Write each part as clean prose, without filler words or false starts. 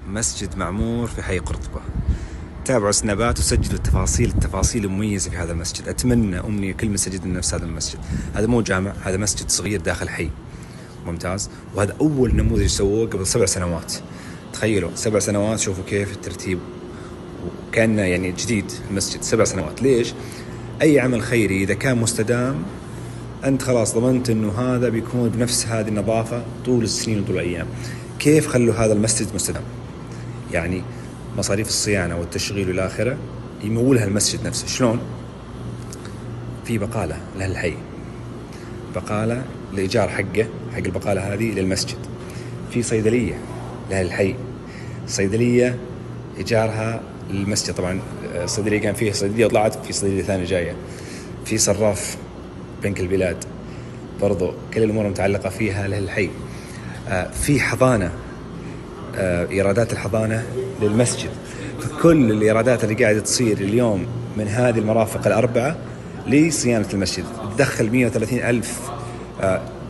مسجد معمور في حي قرطبة. تابعوا سنابات وسجلوا التفاصيل المميزة في هذا المسجد. أتمنى أمنية كل مسجد نفس هذا المسجد. هذا مو جامع، هذا مسجد صغير داخل حي ممتاز، وهذا أول نموذج سووه قبل 7 سنوات. تخيلوا 7 سنوات، شوفوا كيف الترتيب، وكأنه يعني جديد المسجد. 7 سنوات. ليش؟ أي عمل خيري إذا كان مستدام أنت خلاص ضمنت أنه هذا بيكون بنفس هذه النظافة طول السنين وطول الأيام. كيف خلوا هذا المسجد مستدام؟ يعني مصاريف الصيانة والتشغيل والآخرة يمولها المسجد نفسه. شلون؟ في بقالة لأهل الحي، بقالة لإيجار حق البقالة هذه للمسجد. في صيدلية لأهل الحي، صيدلية إيجارها للمسجد. طبعا الصيدلية كان فيه صيدلية وطلعت في صيدلية ثانية جاية. في صراف بنك البلاد، برضو كل الأمور متعلقة فيها لأهل الحي. في حضانة، إيرادات الحضانة للمسجد. كل الإيرادات اللي قاعدة تصير اليوم من هذه المرافق ال4 لصيانة المسجد تدخل 130,000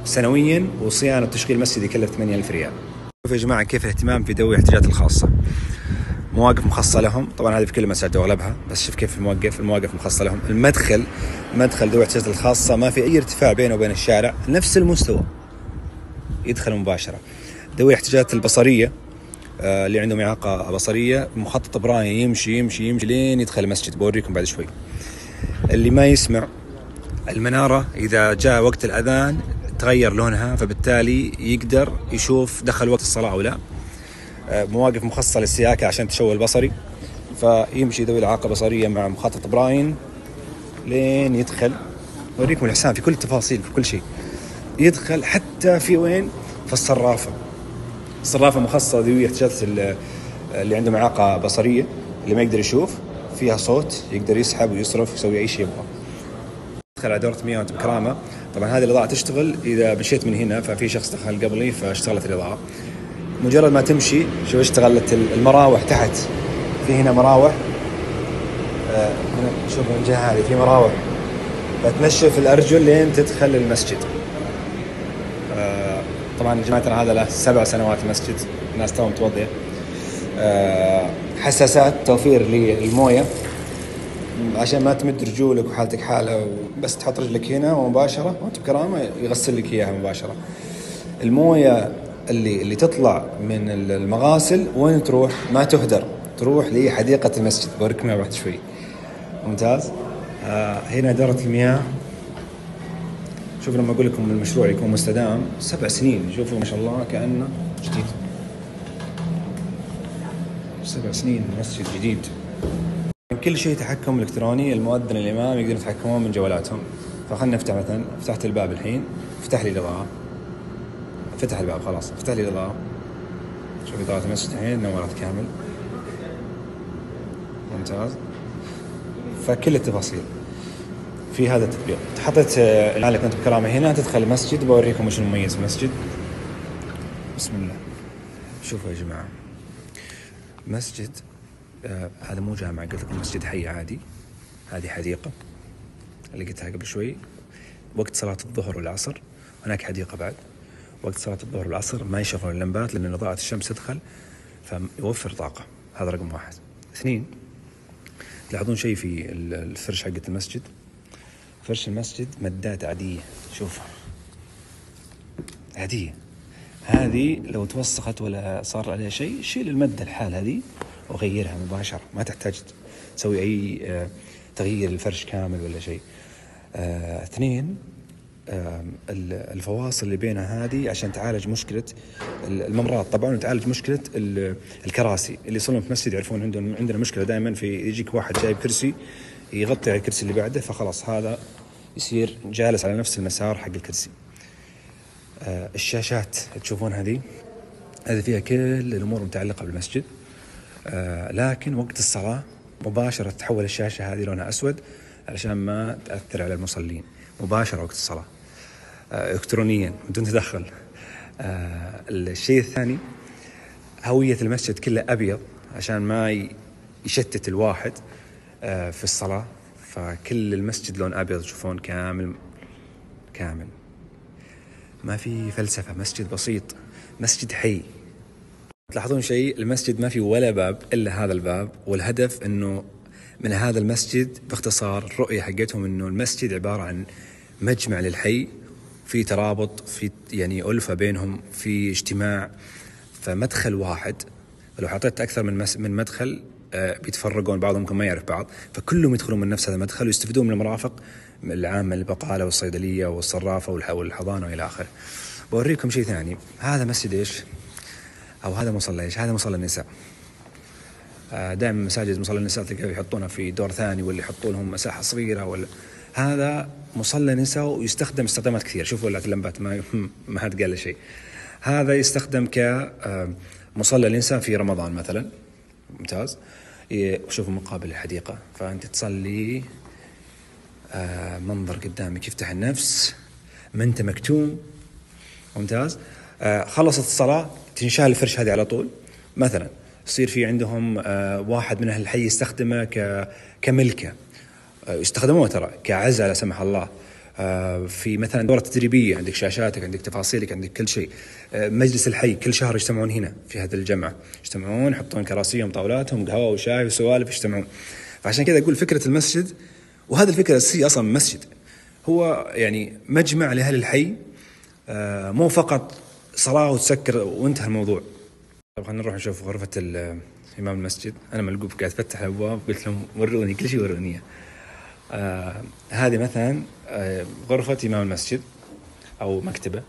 سنويا، وصيانة وتشغيل المسجد يكلف 8,000 ريال. شوفوا يا جماعة كيف الاهتمام في ذوي الاحتياجات الخاصة. مواقف مخصصة لهم، طبعا هذه في كل المساجد واغلبها، بس شوف كيف المواقف مخصصة لهم. المدخل ذوي الاحتياجات الخاصة ما في أي ارتفاع بينه وبين الشارع، نفس المستوى، يدخل مباشرة. ذوي الاحتياجات البصرية اللي عندهم إعاقة بصرية، مخطط براين يمشي لين يدخل المسجد، بوريكم بعد شوي. اللي ما يسمع، المنارة إذا جاء وقت الأذان تغير لونها، فبالتالي يقدر يشوف دخل وقت الصلاة أو لا. مواقف مخصصة للسياكة عشان التشوه البصري، فيمشي ذوي الإعاقة البصرية مع مخطط براين لين يدخل. أوريكم الإحسان في كل التفاصيل، في كل شيء يدخل، حتى في وين، في الصرافة مخصصة ذوي الاحتياجات اللي عندهم إعاقة بصرية، اللي ما يقدر يشوف، فيها صوت يقدر يسحب ويصرف ويسوي أي شيء يبغى. دخل على دورة مياه وأنت بكرامة. طبعا هذه الإضاءة تشتغل إذا مشيت من هنا، ففي شخص دخل قبلي فاشتغلت الإضاءة. مجرد ما تمشي شوف اشتغلت المراوح تحت. في هنا مراوح، شوف من الجهة هذه في مراوح، فتنشف الأرجل لين تدخل المسجد. طبعا جماعة هذا له 7 سنوات المسجد، الناس توهم متوضية. حساسات توفير للموية عشان ما تمد رجولك وحالتك حالة، بس تحط رجلك هنا ومباشرة وانت بكرامة يغسل لك إياها مباشرة. الموية اللي تطلع من المغاسل وين تروح؟ ما تهدر، تروح لحديقة المسجد. بوريكم بعد شوي. ممتاز. هنا دورة المياه. شوف لما أقول لكم المشروع يكون مستدام 7 سنين، شوفوا ما شاء الله كأنه جديد. 7 سنين مسجد جديد. كل شيء تحكم إلكتروني، المؤذن الإمام يقدرون يتحكمون من جوالاتهم. فخلنا نفتح مثلا، فتحت الباب الحين، فتح لي الإضاءة، فتح الباب خلاص، فتح لي الإضاءة. شوف إضاءة المسجد الحين نورت كامل. ممتاز. فكل التفاصيل في هذا التطبيق. حطيت العالق أنت بكرامة هنا، تدخل المسجد. بوريكم وش المميز المسجد. بسم الله. شوفوا يا جماعة، مسجد هذا مو جامع، قلت لكم مسجد حي عادي. هذه حديقة اللي قلتها قبل شوي، وقت صلاة الظهر والعصر. هناك حديقة بعد، وقت صلاة الظهر والعصر ما يشغلون اللمبات لأن إضاءة الشمس تدخل، فيوفر طاقة. هذا رقم 1. 2، تلاحظون شيء في الفرش حقة المسجد. فرش المسجد مدات عادية، شوف عادية. هذه لو توسخت ولا صار عليها شيء، شيل المدة الحال هذه وغيرها مباشرة، ما تحتاج تسوي أي تغيير الفرش كامل ولا شيء. 2، الفواصل اللي بينها هذه عشان تعالج مشكلة الممرات طبعا، وتعالج مشكلة الكراسي. اللي يصلون في مسجد يعرفون عندنا مشكلة دائما في يجيك واحد جايب كرسي يغطي على الكرسي اللي بعده، فخلاص هذا يصير جالس على نفس المسار حق الكرسي. الشاشات تشوفون هذه فيها كل الأمور المتعلقة بالمسجد. لكن وقت الصلاة مباشرة تحول الشاشة هذه لونها أسود علشان ما تأثر على المصلين. مباشرة وقت الصلاة إلكترونيا بدون تدخل. الشيء الثاني، هوية المسجد كله أبيض عشان ما يشتت الواحد في الصلاة، فكل المسجد لون أبيض. تشوفون كامل ما في فلسفة. مسجد بسيط، مسجد حي. تلاحظون شيء، المسجد ما في ولا باب إلا هذا الباب، والهدف أنه من هذا المسجد باختصار الرؤية حقتهم أنه المسجد عبارة عن مجمع للحي، في ترابط، في يعني ألفة بينهم، في اجتماع، فمدخل واحد. فلو حطيت أكثر من مدخل بيتفرقون، بعضهم ممكن ما يعرف بعض، فكلهم يدخلون من نفس هذا المدخل ويستفيدون من المرافق العامة، البقالة والصيدلية والصرافة والحضانة وإلى آخره. بوريكم شيء ثاني. هذا مسجد إيش؟ أو هذا مصلى إيش؟ هذا مصلى النساء. دائما مساجد مصلى النساء تلقاهم يحطونها في دور ثاني، ولا يحطون لهم مساحة صغيرة، ولا هذا مصلى نساء ويستخدم استخدامات كثير. شوفوا ولا اللمبات ما حد قال شيء. هذا يستخدم كمصلى الإنسان في رمضان مثلا، ممتاز. شوفوا مقابل الحديقة، فأنت تصلي منظر قدامك يفتح النفس، ما أنت مكتوم، ممتاز. خلصت الصلاة تنشال الفرش هذه على طول مثلا، يصير في عندهم واحد من أهل الحي يستخدمه كملكة، يستخدموه ترى كعزة لا سمح الله. في مثلا دورة تدريبية، عندك شاشاتك، عندك تفاصيلك، عندك كل شيء. مجلس الحي كل شهر يجتمعون هنا في هذا الجمعة، يجتمعون يحطون كراسيهم طاولاتهم قهوة وشاي وسوالف، يجتمعون. فعشان كذا أقول فكرة المسجد، وهذا الفكرة الأساسية أصلا من المسجد، هو يعني مجمع لأهل الحي، مو فقط صلاة وتسكر وانتهى الموضوع. طب خلينا نروح نشوف غرفة إمام المسجد. أنا ملقوب قاعد أفتح الأبواب، قلت لهم وروني كل شيء، وروني. هذه مثلا غرفة إمام المسجد أو مكتبة،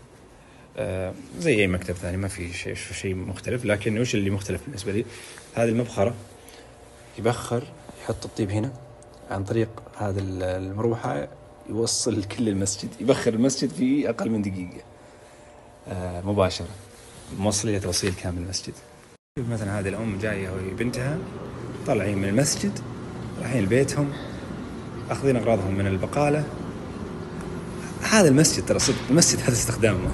زي أي مكتب ثاني، ما في شيء مختلف. لكن وش اللي مختلف بالنسبة لي؟ هذه المبخرة، يبخر، يحط الطيب هنا عن طريق هذا المروحة، يوصل كل المسجد، يبخر المسجد في أقل من دقيقة مباشرة، موصلية توصيل كامل المسجد. مثلا هذه الأم جاية وبنتها طالعين من المسجد رايحين لبيتهم، أخذين أغراضهم من البقالة. هذا المسجد ترى صدق، المسجد هذا استخدامه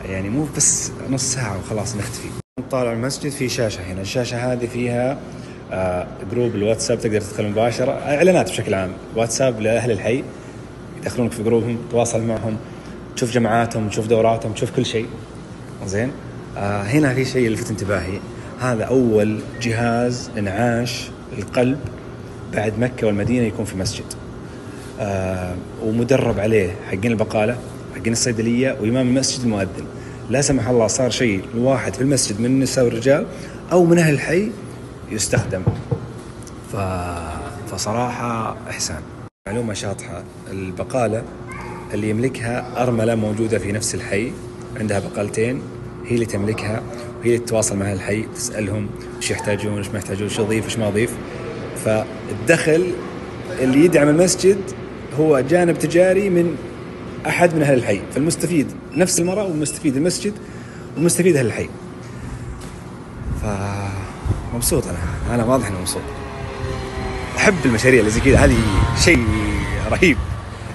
يعني مو بس نص ساعة وخلاص نختفي. طالع المسجد في شاشة هنا، الشاشة هذه فيها جروب الواتساب، تقدر تدخل مباشرة، إعلانات بشكل عام، واتساب لأهل الحي، يدخلونك في جروبهم، تواصل معهم، تشوف جماعاتهم، تشوف دوراتهم، تشوف كل شيء. زين. هنا في شيء لفت انتباهي، هذا أول جهاز انعاش القلب بعد مكة والمدينة يكون في مسجد، ومدرب عليه حقين البقالة، حقين الصيدلية، وإمام المسجد المؤذن. لا سمح الله صار شيء الواحد في المسجد من النساء والرجال أو من أهل الحي يستخدم، فصراحة إحسان. معلومة شاطحة، البقالة اللي يملكها أرملة موجودة في نفس الحي، عندها بقالتين، هي اللي تملكها، وهي اللي تتواصل مع الحي، تسألهم وش يحتاجون، وش ما يحتاجون، وش أضيف وش ما أضيف. فالدخل اللي يدعم المسجد هو جانب تجاري من أحد من أهل الحي، فالمستفيد نفس المرأة، والمستفيد المسجد، والمستفيد أهل الحي. فمبسوط أنا واضح أنه مبسوط، أحب المشاريع اللي زي كذا، هذه شيء رهيب،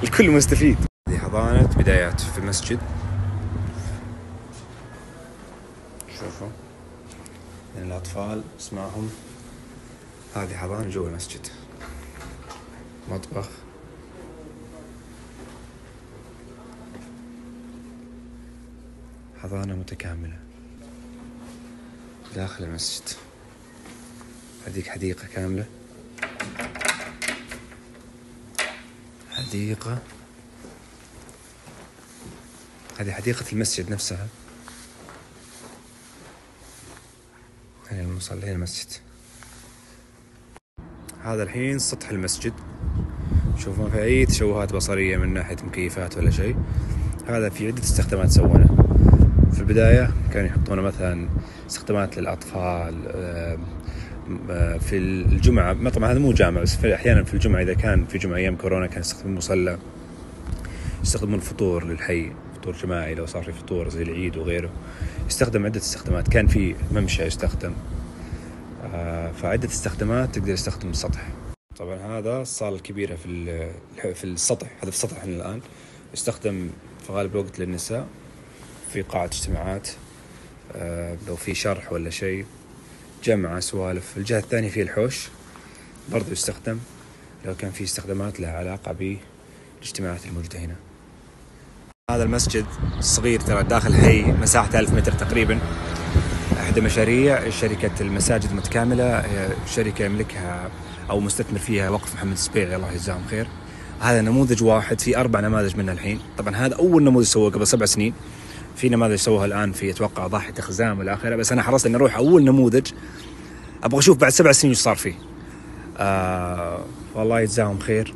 الكل مستفيد. هذه حضانة بدايات في المسجد، شوفوا يعني الأطفال اسمعهم. هذه حضانة جوا المسجد، مطبخ، حضانة متكاملة داخل المسجد. هذيك حديقة كاملة، حديقة، هذه حديقة المسجد نفسها. هنا المصلين المسجد. هذا الحين سطح المسجد، شوفوا ما في أي تشوهات بصرية من ناحية مكيفات ولا شيء. هذا في عدة استخدامات سوونا. في البداية كانوا يحطون مثلا استخدامات للأطفال في الجمعة، طبعا هذا مو جامع، بس أحيانا في الجمعة، إذا كان في جمعة أيام كورونا كان يستخدمون مصلى، يستخدمون فطور للحي، فطور جماعي لو صار في فطور زي العيد وغيره، يستخدم عدة استخدامات. كان في ممشى يستخدم، فعدة استخدامات تقدر تستخدم السطح. طبعا هذا الصالة الكبيرة في السطح، هذا في السطح الآن، يستخدم في غالب الوقت للنساء، في قاعة اجتماعات، لو في شرح ولا شيء، جمع سوالف. الجهة الثانية فيه الحوش، برضو يستخدم لو كان في استخدامات لها علاقة بالاجتماعات الموجودة هنا. هذا المسجد الصغير ترى داخل حي مساحة 1000 متر تقريبا، إحدى مشاريع شركة المساجد المتكاملة، شركة يملكها أو مستثمر فيها وقف محمد السبيعي الله يجزاهم خير. هذا نموذج واحد في 4 نماذج منها الحين. طبعا هذا أول نموذج سووه قبل 7 سنين، في نماذج سووها الآن في أتوقع ضاحية خزام والآخرة، بس أنا حرصت إني أروح أول نموذج، أبغى أشوف بعد 7 سنين وش صار فيه. والله يجزاهم خير،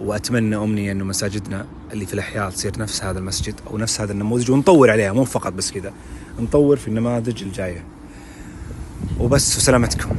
وأتمنى أمنية إنه مساجدنا اللي في الأحياء تصير نفس هذا المسجد أو نفس هذا النموذج، ونطور عليها، مو فقط بس كذا، نطور في النماذج الجاية. وبس، وسلامتكم.